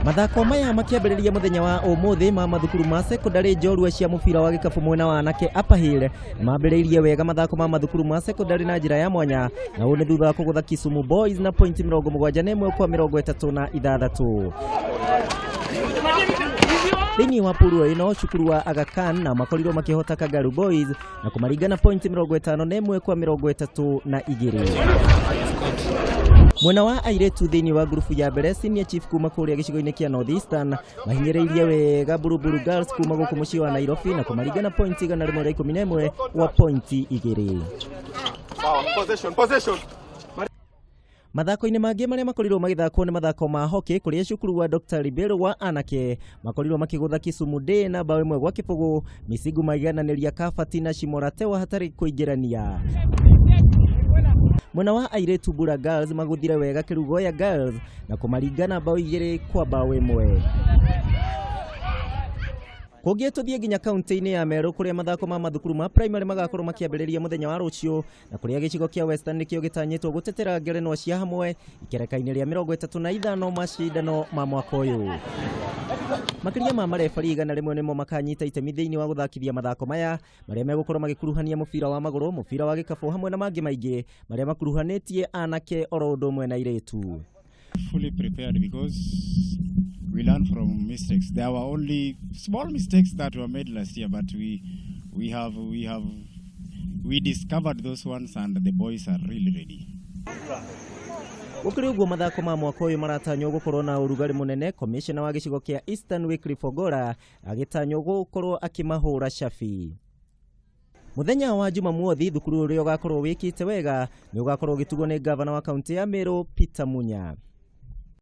Mathako maya makiambĩrĩria mũthenya wa ũmũthĩ ma mathukuru ma secondary njorua cia mũbira wa gĩkabũ mwena wa anake Upper Hill mambĩrĩirie wega mathako ma mathukuru ma secondary na njĩra ya mwanya, na ũũ nĩ thutha wa kũgũtha Kisumu Boys na pointi 71-36. Thĩinĩ wa puru ĩno cukuru wa Aga Khan na makorirwo makĩhota Kangaroo Boys na kũmaringana pointi 51-32. Mwena wa airetu thĩinĩ wa grupu ya mbere Senior Chief kuma kũrĩa gĩcigo-inĩ kĩa North Eastern mahinyĩrĩirie wega Buruburu Girls kuma gũkũ mũciĩ wa Nairobi na kũmaringana pointi 111 wa pointi 2. Mathako-inĩ mangĩ marĩa makorirwo magĩthakwo nĩ mathako ma hockey kũrĩa cukuru wa Dr. Libero wa anake makorirwo makĩgũtha Kisumu Day na bao 1-0, Misigu maigananĩria Kabati na Shimoratewa hatarĩ kũingĩrania. Mwena wa airetu Bura Girls magũthire wega Kerugoya Girls na kũmaringana bao 2-1. Kũngĩ tũthiĩ nginya kaunti-inĩ ya Meru kũrĩa mathako ma mathukuru ma primary magakorwo makĩambĩrĩria mũthenya wa rũciũ na kũrĩa gĩcigo kĩa Western nĩkĩo gĩtanyĩtwo gũtetera ngerenwa cia hamwe ikereka-inĩ rĩa 35 macindano ma mwaka ũyũ. Makĩria ma marefari 100 nĩmo makanyita itemi thĩinĩ wa gũthakithia mathako maya marĩa megũkorwo magĩkuruhania mũbira wa magũrũ, mũbira wa gĩkabũ hamwe na mangĩ maingĩ marĩa makuruhanĩtie anake oro ũndũ ũmwe na airetu. Fully prepared because we learn from mistakes. There were only small mistakes that were made last year, but we discovered those ones and the boys are really ready. Gũkĩrĩ ũguo mathako ma mwaka ũyũ maratanywo gũkorwo na ũrugarĩ mũnene, commissioner wa gĩcigo kĩa Eastern Wycliffe Ogora agĩtanywo gũkorwo akĩmahũra cabi. Mũthenya wa Jumamothi thukuru ũrĩa ũgakorwo wĩkĩte wega nĩ ũgakorwo ũgĩtugwo nĩ gavana wa kaunti ya Meru Peter Munya.